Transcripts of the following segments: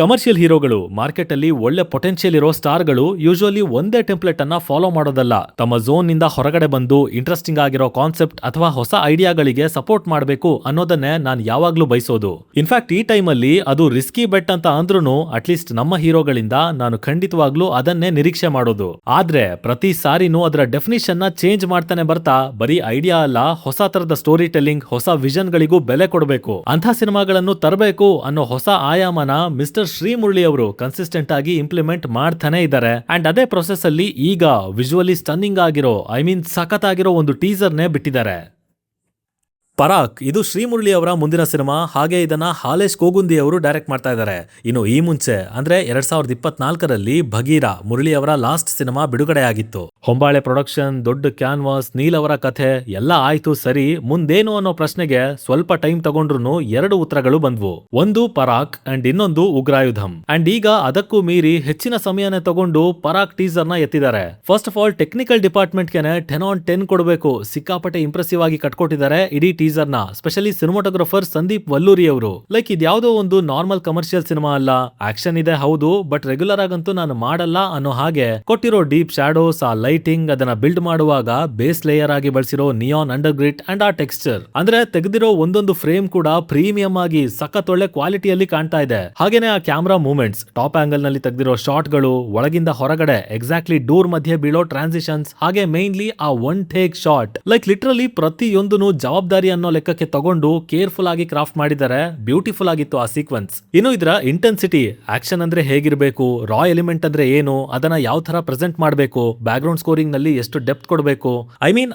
Commercial ಹೀರೋಗಳು market ಅಲ್ಲಿ ಒಳ್ಳೆ ಪೊಟೆನ್ಷಿಯಲ್ ಇರೋ ಸ್ಟಾರ್ಗಳು ಯೂಶುವಲಿ ಒಂದೇ ಟೆಂಪ್ಲೇಟ್ ಅನ್ನ ಫಾಲೋ ಮಾಡೋದಲ್ಲ, ತಮ್ಮ ಝೋನ್ ನಿಂದ ಹೊರಗಡೆ ಬಂದು ಇಂಟ್ರೆಸ್ಟಿಂಗ್ ಆಗಿರೋ ಕಾನ್ಸೆಪ್ಟ್ ಅಥವಾ ಹೊಸ ಐಡಿಯಾಗಳಿಗೆ ಸಪೋರ್ಟ್ ಮಾಡಬೇಕು ಅನ್ನೋದನ್ನೇ ನಾನು ಯಾವಾಗ್ಲೂ ಬಯಸೋದು. ಇನ್ಫ್ಯಾಕ್ಟ್ ಈ ಟೈಮ್ ಅಲ್ಲಿ ಅದು ರಿಸ್ಕಿ ಬೆಟ್ ಅಂತ ಅಂದ್ರೂ ಅಟ್ಲೀಸ್ಟ್ ನಮ್ಮ ಹೀರೋಗಳಿಂದ ನಾನು ಖಂಡಿತವಾಗ್ಲೂ ಅದನ್ನೇ ನಿರೀಕ್ಷೆ ಮಾಡೋದು. ಆದ್ರೆ ಪ್ರತಿ ಸಾರಿನೂ ಅದರ ಡೆಫಿನಿಷನ್ ನ ಚೇಂಜ್ ಮಾಡ್ತಾನೆ ಬರ್ತಾ ಬರೀ ಐಡಿಯಾ ಅಲ್ಲ, ಹೊಸ ತರದ ಸ್ಟೋರಿ ಟೆಲ್ಲಿಂಗ್, ಹೊಸ ವಿಷನ್ ಗಳಿಗೂ ಬೆಲೆ ಕೊಡಬೇಕು, ಅಂಥ ಸಿನಿಮಾಗಳನ್ನು ತರಬೇಕು ಅನ್ನೋ ಹೊಸ ಆಯಾಮನ ಮಿಸ್ಟರ್ ಶ್ರೀಮುರಳಿ ಅವರು ಕನ್ಸಿಸ್ಟೆಂಟ್ ಆಗಿ ಇಂಪ್ಲಿಮೆಂಟ್ ಮಾಡ್ತಾನೆ ಇದ್ದಾರೆ. ಅಂಡ್ ಅದೇ ಪ್ರೊಸೆಸ್ ಅಲ್ಲಿ ಈಗ ವಿಜುವಲಿ ಸ್ಟನ್ನಿಂಗ್ ಆಗಿರೋ ಸಖತ್ ಆಗಿರೋ ಒಂದು ಟೀಸರ್ ನೇ ಬಿಟ್ಟಿದ್ದಾರೆ. ಪರಾಕ್ ಇದು ಶ್ರೀಮುರಳಿ ಅವರ ಮುಂದಿನ ಸಿನಿಮಾ. ಹಾಗೆ ಇದನ್ನ ಹಾಲೇಶ್ ಕೋಗುಂದಿ ಅವರು ಡೈರೆಕ್ಟ್ ಮಾಡ್ತಾ ಇದ್ದಾರೆ. ಇನ್ನು ಈ ಮುಂಚೆ ಅಂದ್ರೆ 2024ರಲ್ಲಿ ಭಗೀರಾ ಮುರಳಿ ಅವರ ಲಾಸ್ಟ್ ಸಿನಿಮಾ ಬಿಡುಗಡೆ ಆಗಿತ್ತು. ಹೊಂಬಾಳೆ ಪ್ರೊಡಕ್ಷನ್, ದೊಡ್ಡ ಕ್ಯಾನ್ವಾಸ್, ನೀಲ್ ಅವರ ಕಥೆ ಎಲ್ಲ ಆಯ್ತು ಸರಿ, ಮುಂದೇನು ಅನ್ನೋ ಪ್ರಶ್ನೆಗೆ ಸ್ವಲ್ಪ ಟೈಮ್ ತಗೊಂಡ್ರು 2 ಉತ್ತರಗಳು ಬಂದ್ವು. ಒಂದು ಪರಾಕ್ ಅಂಡ್ ಇನ್ನೊಂದು ಉಗ್ರಾಯುಧಂ. ಅಂಡ್ ಈಗ ಅದಕ್ಕೂ ಮೀರಿ ಹೆಚ್ಚಿನ ಸಮಯನೇ ತಗೊಂಡು ಪರಾಕ್ ಟೀಸರ್ ನ ಎತ್ತಿದ್ದಾರೆ. First of all technical department ಗೆ 10/10 ಕೊಡಬೇಕು. ಸಿಕ್ಕಾಪಟ್ಟೆ ಇಂಪ್ರೆಸಿವ್ ಆಗಿ ಕಟ್ಕೊಟ್ಟಿದ್ದಾರೆ ಇಡೀ ಟೀಸರ್ ನ. ಸ್ಪೆಷಲಿ ಸಿನಿಮಾಟೋಗ್ರಫರ್ ಸಂದೀಪ್ ವಲ್ಲೂರಿ ಅವರು. ಲೈಕ್ ಇದ್ಯಾವುದೋ ಒಂದು ನಾರ್ಮಲ್ ಕಮರ್ಷಿಯಲ್ ಸಿನಿಮಾ ಅಲ್ಲ, ಆಕ್ಷನ್ ಇದೆ ಹೌದು, ಬಟ್ ರೆಗ್ಯುಲರ್ ಆಗಂತೂ ನಾನು ಮಾಡಲ್ಲ ಅನ್ನೋ ಹಾಗೆ ಕೊಟ್ಟಿರೋ ಡೀಪ್ ಶಾಡೋಸ್, ಆ ಲೈಟಿಂಗ್, ಅದನ್ನ ಬಿಲ್ಡ್ ಮಾಡುವಾಗ ಬೇಸ್ ಲೇಯರ್ ಆಗಿ ಬಳಸಿರೋ ನಿಯಾನ್ ಅಂಡರ್ ಗ್ರಿಡ್ ಅಂಡ್ ಆ ಟೆಕ್ಸ್ಚರ್, ಅಂದ್ರೆ ತೆಗೆದಿರೋ ಒಂದೊಂದು ಫ್ರೇಮ್ ಕೂಡ ಪ್ರೀಮಿಯಂ ಆಗಿ ಸಖತ್ ಒಳ್ಳೆ ಕ್ವಾಲಿಟಿಯಲ್ಲಿ ಕಾಣ್ತಾ ಇದೆ. ಹಾಗೇನೆ ಆ ಕ್ಯಾಮ್ರಾ ಮೂವ್ಮೆಂಟ್ಸ್, ಟಾಪ್ ಆಂಗಲ್ ನಲ್ಲಿ ತೆಗೆದಿರೋ ಶಾಟ್ ಗಳು, ಒಳಗಿಂದ ಹೊರಗಡೆ ಎಕ್ಸಾಕ್ಟ್ಲಿ ಡೋರ್ ಮಧ್ಯೆ ಬೀಳೋ ಟ್ರಾನ್ಸಿಷನ್ಸ್, ಹಾಗೆ ಮೇನ್ಲಿ ಆ one take shot, like literally ಪ್ರತಿಯೊಂದನ್ನು ಜವಾಬ್ದಾರಿ ಅನ್ನೋ ಲೆಕ್ಕಕ್ಕೆ ತಗೊಂಡು ಕೇರ್ಫುಲ್ ಆಗಿ ಕ್ರಾಫ್ಟ್ ಮಾಡಿದ್ದಾರೆ. ಬ್ಯೂಟಿಫುಲ್ ಆಗಿತ್ತು ಆ ಸೀಕ್ವೆನ್ಸ್. ಇನ್ನು ಇದರ ಇಂಟೆನ್ಸಿಟಿ, ಆಕ್ಷನ್ ಅಂದ್ರೆ ಹೇಗಿರಬೇಕು, ರಾ ಎಲಿಮೆಂಟ್ ಅಂದ್ರೆ ಏನು, ಅದನ್ನ ಯಾವ ತರ ಪ್ರೆಸೆಂಟ್ ಮಾಡಬೇಕು, ಬ್ಯಾಕ್ ಗ್ರೌಂಡ್ ಸ್ಕೋರಿಂಗ್ ನಲ್ಲಿ ಎಷ್ಟು ಡೆಪ್ತ್ ಕೊಡಬೇಕು,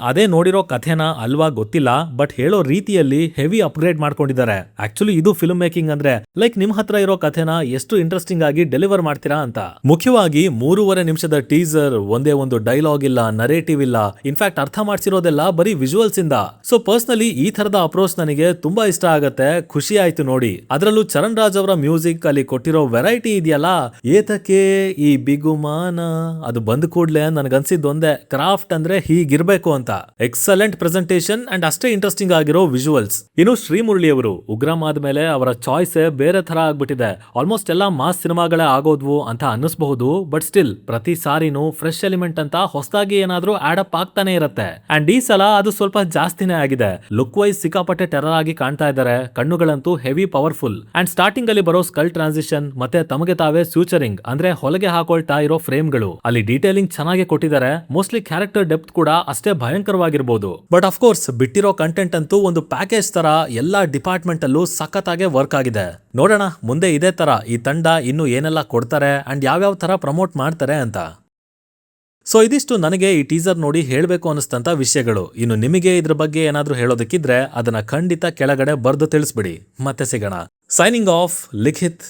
ಅದೇ ನೋಡಿರೋ ಕಥೆನ ಅಲ್ವಾ ಗೊತ್ತಿಲ್ಲ, ಬಟ್ ಹೇಳೋ ರೀತಿಯಲ್ಲಿ ಹೆವಿ ಅಪ್ಗ್ರೇಡ್ ಮಾಡ್ಕೊಂಡಿದ್ದಾರೆ. ಆಕ್ಚುಲಿ ಇದು ಫಿಲ್ಮ್ ಮೇಕಿಂಗ್ ಅಂದ್ರೆ ಲೈಕ್ ನಿಮ್ ಹತ್ರ ಇರೋ ಕಥೆನ ಎಷ್ಟು ಇಂಟ್ರೆಸ್ಟಿಂಗ್ ಆಗಿ ಡೆಲಿವರ್ ಮಾಡ್ತೀರಾ ಅಂತ. ಮುಖ್ಯವಾಗಿ 3.5 ನಿಮಿಷದ ಟೀಸರ್, ಒಂದೇ ಒಂದು ಡೈಲಾಗ್ ಇಲ್ಲ, ನರೇಟಿವ್ ಇಲ್ಲ, ಇನ್ಫ್ಯಾಕ್ಟ್ ಅರ್ಥ ಮಾಡ್ಸಿರೋದೆಲ್ಲ ಬರೀ ವಿಜುವಲ್ಸ್ ಇಂದ. ಸೊ ಪರ್ಸನಲಿ ಈ ತರದ ಅಪ್ರೋಚ್ ನನಗೆ ತುಂಬಾ ಇಷ್ಟ ಆಗತ್ತೆ, ಖುಷಿ ಆಯ್ತು ನೋಡಿ. ಅದರಲ್ಲೂ ಚರಣ್ ರಾಜ್ ಅವರ ಮ್ಯೂಸಿಕ್ ಅಲ್ಲಿ ಕೊಟ್ಟಿರೋ ವೆರೈಟಿ ಇದೆಯಲ್ಲ, ಏತಕ್ಕೆ ಈ ಬಿಗುಮಾನ, ಅದು ಬಂದ ಕೂಡ್ಲೆ ನನಗನ್ಸಿದ್ದು ಒಂದೇ, ಕ್ರಾಫ್ಟ್ ಅಂದ್ರೆ ಹೀಗಿರ್ಬೇಕು ಅಂತ. ಎಕ್ಸಲೆಂಟ್ ಪ್ರೆಸೆಂಟೇಷನ್ ಅಂಡ್ ಅಷ್ಟೇ ಇಂಟ್ರೆಸ್ಟಿಂಗ್ ಆಗಿರೋ ವಿಜುವಲ್ಸ್. ಇನ್ನು ಶ್ರೀಮುರಳಿ ಅವರು ಉಗ್ರಂ ಆದ್ಮೇಲೆ ಅವರ ಚಾಯ್ಸ್ ಬೇರೆ ತರ ಆಗ್ಬಿಟ್ಟಿದೆ. ಆಲ್ಮೋಸ್ಟ್ ಎಲ್ಲ ಮಾಸ್ ಸಿನಿಮಾಗಳೇ ಆಗೋದ್ವು ಅಂತ ಅನ್ನಿಸಬಹುದು, ಬಟ್ ಸ್ಟಿಲ್ ಪ್ರತಿ ಸಾರಿನೂ ಫ್ರೆಶ್ ಎಲಿಮೆಂಟ್ ಅಂತ ಹೊಸದಾಗಿ ಏನಾದ್ರೂ ಆಡಪ್ ಆಗ್ತಾನೆ ಇರುತ್ತೆ. ಅಂಡ್ ಈ ಸಲ ಅದು ಸ್ವಲ್ಪ ಜಾಸ್ತಿನೇ ಆಗಿದೆ. ಲುಕ್ ವೈಸ್ ಸಿಕ್ಕಾಪಟ್ಟೆ ಟೆರರ್ ಆಗಿ ಕಾಣ್ತಾ ಇದ್ದಾರೆ. ಕಣ್ಣುಗಳಂತೂ ಹೆವಿ ಪವರ್ಫುಲ್. ಅಂಡ್ ಸ್ಟಾರ್ಟಿಂಗ್ ಅಲ್ಲಿ ಬರೋ ಸ್ಕಲ್ ಟ್ರಾನ್ಸಿಷನ್ ಮತ್ತೆ ತಮಗೆ ತಾವೇ ಫ್ಯೂಚರಿಂಗ್ ಅಂದ್ರೆ ಹೊಲಗೆ ಹಾಕೊಳ್ತಾ ಇರೋ ಫ್ರೇಮ್ಗಳು, ಅಲ್ಲಿ ಡೀಟೇಲಿಂಗ್ ಚೆನ್ನಾಗಿ ಕೊಟ್ಟಿದ್ದಾರೆ. ಮೋಸ್ಟ್ಲಿ ಕ್ಯಾರೆಕ್ಟರ್ ಡೆಪ್ತ್ ಕೂಡ ಅಷ್ಟೇ ಭಯಂಕರವಾಗಿರ್ಬೋದು. ಬಟ್ ಆಫ್ ಕೋರ್ಸ್ ಬಿಟ್ಟಿರೋ ಕಂಟೆಂಟ್ ಅಂತೂ ಒಂದು ಪ್ಯಾಕೇಜ್ ತರ ಎಲ್ಲಾ ಡಿಪಾರ್ಟ್ಮೆಂಟ್ ಅಲ್ಲೂ ಸಖತ್ತಾಗೆ ವರ್ಕ್ ಆಗಿದೆ. ನೋಡೋಣ ಮುಂದೆ ಇದೇ ತರ ಈ ತಂಡ ಇನ್ನು ಏನೆಲ್ಲ ಕೊಡ್ತಾರೆ ಅಂಡ್ ಯಾವ್ಯಾವ ತರ ಪ್ರಮೋಟ್ ಮಾಡ್ತಾರೆ ಅಂತ. ಸೊ ಇದಿಷ್ಟು ನನಗೆ ಈ ಟೀಸರ್ ನೋಡಿ ಹೇಳಬೇಕು ಅನಿಸ್ತಂತ ವಿಷಯಗಳು. ಇನ್ನು ನಿಮಗೆ ಇದ್ರ ಬಗ್ಗೆ ಏನಾದ್ರೂ ಹೇಳೋದಕ್ಕಿದ್ರೆ ಅದನ್ನ ಖಂಡಿತ ಕೆಳಗಡೆ ಬರ್ದು ತಿಳಿಸ್ಬಿಡಿ. ಮತ್ತೆ ಸಿಗೋಣ. ಸೈನಿಂಗ್ ಆಫ್, ಲಿಖಿತ್.